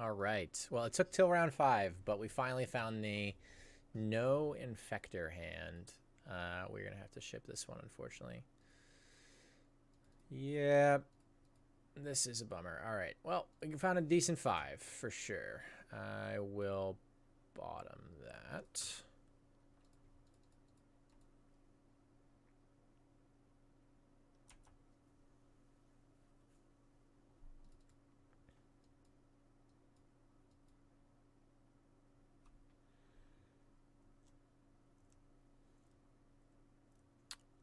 All right. Well, it took till round 5, but we finally found the no infector hand. We're going to have to ship this one, unfortunately. Yeah, this is a bummer. All right. Well, we found a decent 5 for sure. I will bottom that.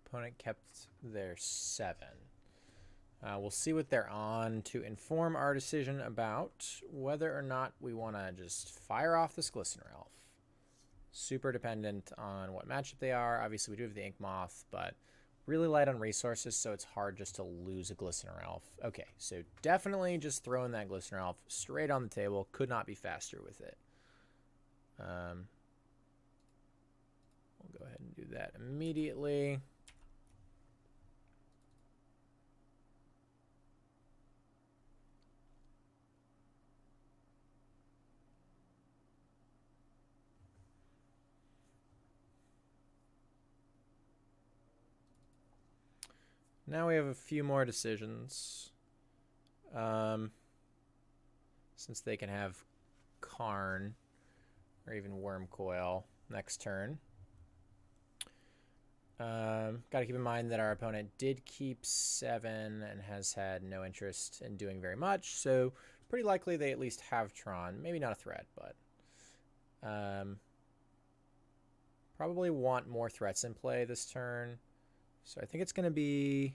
Opponent kept their 7. We'll see what they're on to inform our decision about whether or not we want to just fire off this Glistener Elf. Super dependent on what matchup they are. Obviously, we do have the Ink Moth, but really light on resources, so it's hard just to lose a Glistener Elf. Okay, so definitely just throwing that Glistener Elf straight on the table. Could not be faster with it. We'll go ahead and do that immediately. Now we have a few more decisions. Since they can have Karn or even Wormcoil next turn. Got to keep in mind that our opponent did keep 7 and has had no interest in doing very much, so pretty likely they at least have Tron. Maybe not a threat, but probably want more threats in play this turn. So I think it's going to be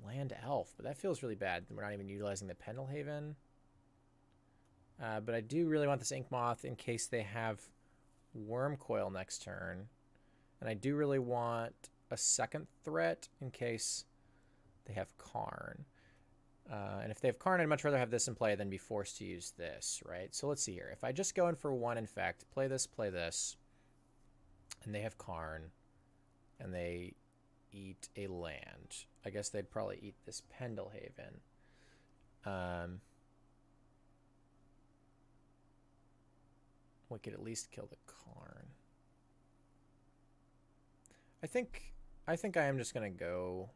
Land Elf, but that feels really bad. We're not even utilizing the Pendelhaven. But I do really want this Ink Moth in case they have Wormcoil next turn. And I do really want a second threat in case they have Karn. And if they have Karn, I'd much rather have this in play than be forced to use this, right? So let's see here. If I just go in for 1 Infect, play this, and they have Karn, and they eat a land, I guess they'd probably eat this Pendelhaven. We could at least kill the Karn. I think I am just going to go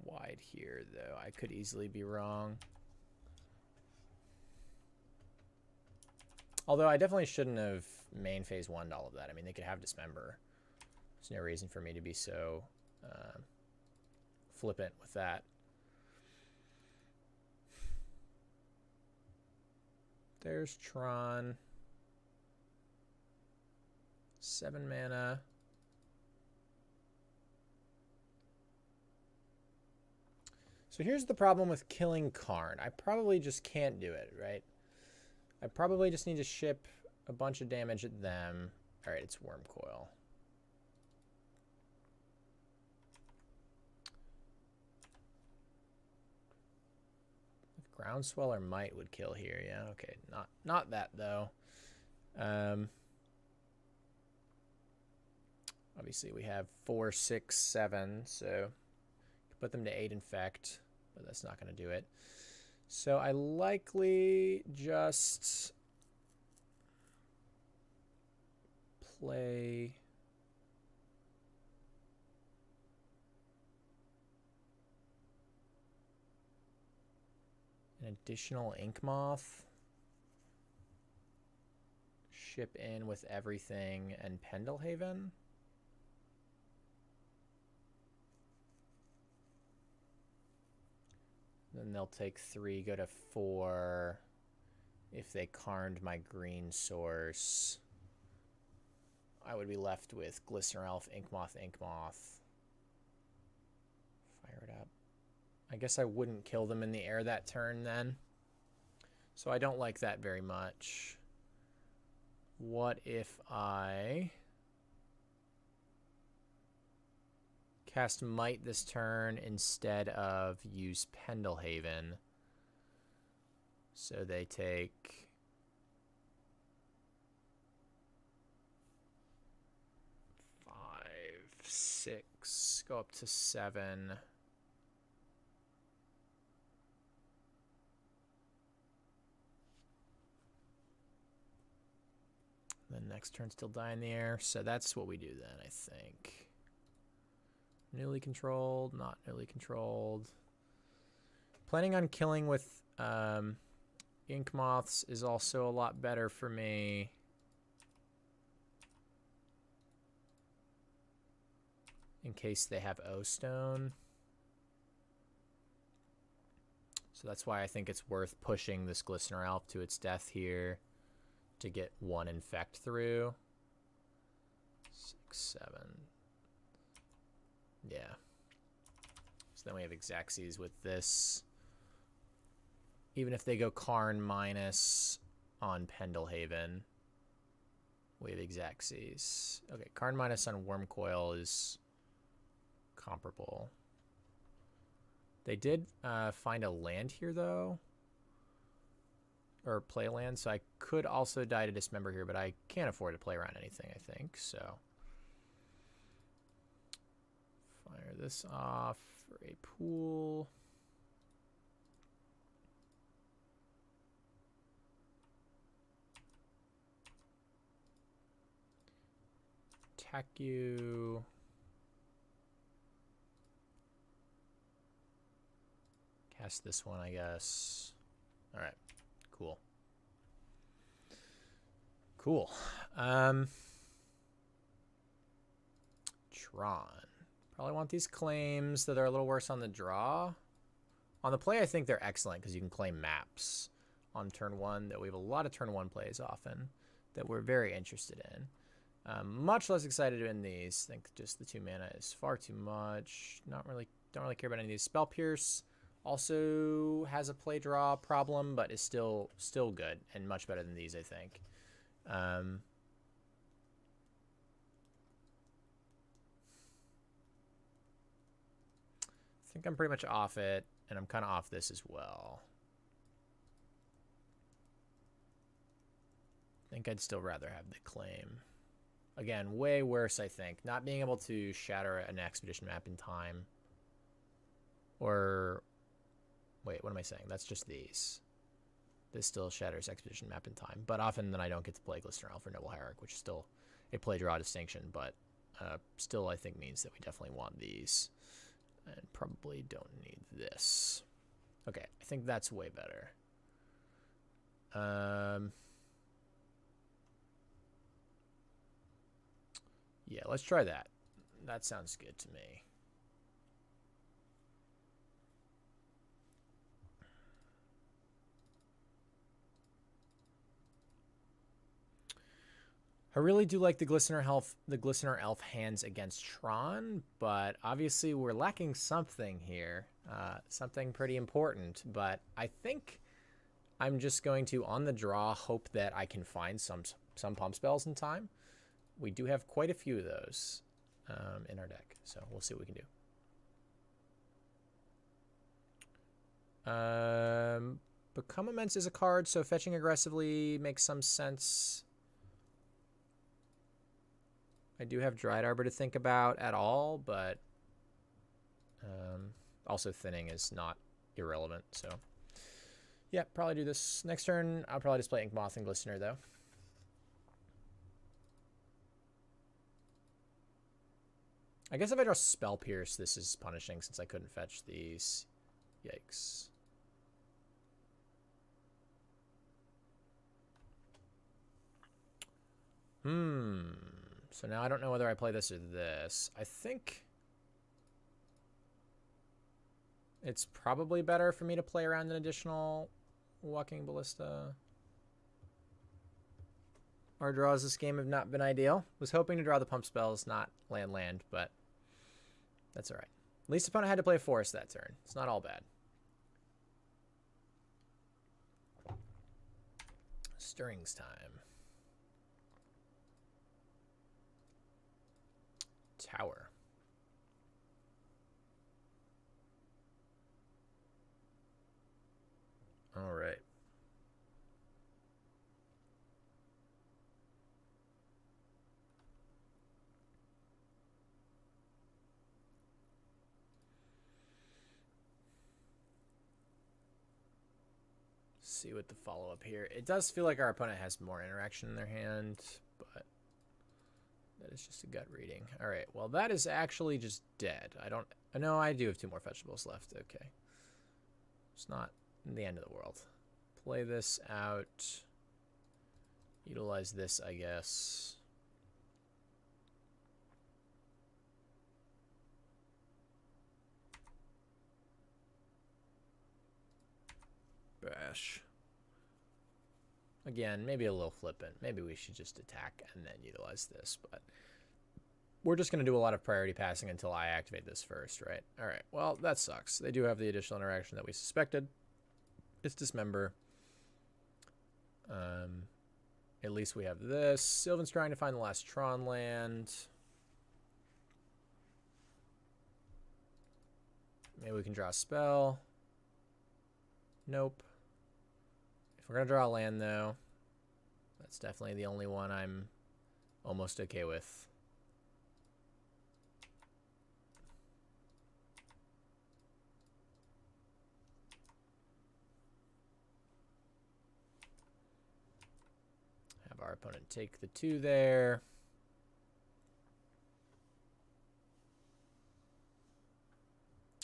wide here, though. I could easily be wrong. Although I definitely shouldn't have main phase 1'd all of that. I mean, they could have Dismember. There's no reason for me to be so flippant with that. There's Tron. 7 mana. So here's the problem with killing Karn. I probably just can't do it, right? I probably just need to ship a bunch of damage at them. All right, it's Wormcoil. Groundswell or Might would kill here. Yeah, okay. Not that, though. Obviously, we have 4, 6, 7, so put them to 8 Infect, but that's not going to do it. So I likely just play an additional Ink Moth, ship in with everything, and Pendelhaven. Then they'll take 3, go to 4 if they Karned my green source. I would be left with Glistener Elf, Ink Moth, Ink Moth. Fire it up. I guess I wouldn't kill them in the air that turn then. So I don't like that very much. What if I cast Might this turn instead of use Pendelhaven? So they take 5, 6, go up to 7. next turn still die in the air. So that's what we do then, I think. Newly controlled, not newly controlled. Planning on killing with ink moths is also a lot better for me. In case they have O-Stone. So that's why I think it's worth pushing this Glistener Elf to its death here to get one Infect through. 6, 7. Yeah. So then we have Xaxes with this. Even if they go Karn minus on Pendelhaven, we have Xaxes. Okay, Karn minus on Wormcoil is comparable. They did find a land here, though. Or play land, so I could also die to Dismember here, but I can't afford to play around anything, I think, so. Fire this off for a pool. Attack you. Cast this one, I guess. All right, cool. Cool. Tron. Probably want these claims that are a little worse on the draw. On the play, I think they're excellent because you can claim maps on turn 1 that we have a lot of turn 1 plays often that we're very interested in. Much less excited in these. I think just the 2 mana is far too much. Don't really care about any of these. Spell Pierce also has a play draw problem, but is still good and much better than these, I think. I think I'm pretty much off it, and I'm kind of off this as well. I think I'd still rather have the claim. Again, way worse, I think. Not being able to shatter an expedition map in time. Or... Wait, what am I saying? That's just these. This still shatters expedition map in time. But often then I don't get to play Glistener Elf or Noble Hierarch, which is still a play draw distinction. But still I think means that we definitely want these. And probably don't need this. Okay, I think that's way better. Yeah, let's try that. That sounds good to me. I really do like the Glistener Elf hands against Tron, but obviously we're lacking something here. Something pretty important, but I think I'm just going to, on the draw, hope that I can find some pump spells in time. We do have quite a few of those in our deck, so we'll see what we can do. Become Immense is a card, so fetching aggressively makes some sense. I do have Dried Arbor to think about at all, but also thinning is not irrelevant, so yeah, probably do this. Next turn, I'll probably just play Ink Moth and Glistener, though. I guess if I draw Spell Pierce, this is punishing since I couldn't fetch these. Yikes. So now I don't know whether I play this or this. I think it's probably better for me to play around an additional Walking Ballista. Our draws this game have not been ideal. Was hoping to draw the pump spells, not land, but that's all right. At least opponent had to play a forest that turn. It's not all bad. Stirrings time. Tower. All right. See what the follow-up here. It does feel like our opponent has more interaction in their hand, but that is just a gut reading. All right, well, that is actually just dead. I don't... No, I do have 2 more vegetables left. Okay. It's not the end of the world. Play this out. Utilize this, I guess. Bash. Again, maybe a little flippant. Maybe we should just attack and then utilize this, but we're just going to do a lot of priority passing until I activate this first, right? All right, well, that sucks. They do have the additional interaction that we suspected. It's Dismember. At least we have this. Sylvan's trying to find the last Tron land. Maybe we can draw a spell. Nope. If we're going to draw a land, though, that's definitely the only one I'm almost okay with. Have our opponent take the 2 there.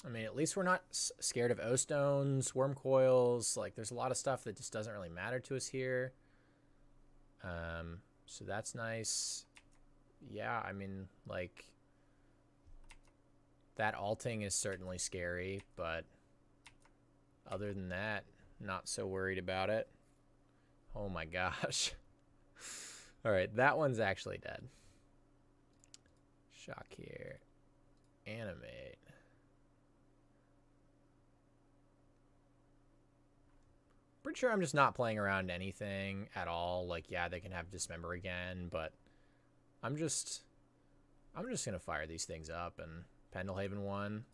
I mean, at least we're not scared of O-Stones, Worm Coils. Like, there's a lot of stuff that just doesn't really matter to us here. So that's nice. Yeah, I mean, like, that alting is certainly scary, but other than that, not so worried about it. Oh my gosh. All right, that one's actually dead. Shock here. Animate. Pretty sure I'm just not playing around anything at all. Like, yeah, they can have Dismember again, but I'm just gonna fire these things up and Pendelhaven 1.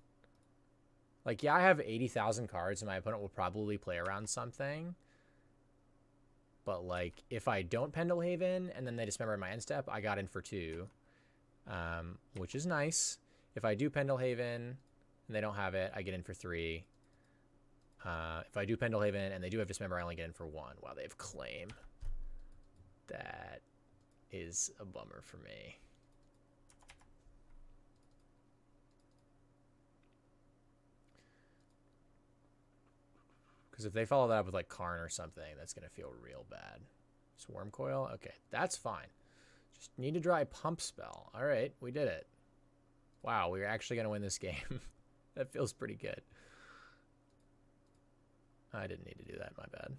Like, yeah, I have 80,000 cards and my opponent will probably play around something. But, like, if I don't Pendelhaven and then they Dismember in my end step, I got in for 2, which is nice. If I do Pendelhaven and they don't have it, I get in for 3. If I do Pendelhaven and they do have Dismember, I only get in for 1. Wow, they have Claim. That is a bummer for me. Because if they follow that up with, like, Karn or something, that's going to feel real bad. Swarm Coil? Okay, that's fine. Just need to draw a pump spell. All right, we did it. Wow, we're actually going to win this game. That feels pretty good. I didn't need to do that, my bad.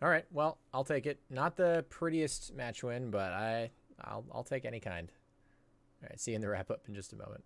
All right, well, I'll take it. Not the prettiest match win, but I'll take any kind. All right, see you in the wrap-up in just a moment.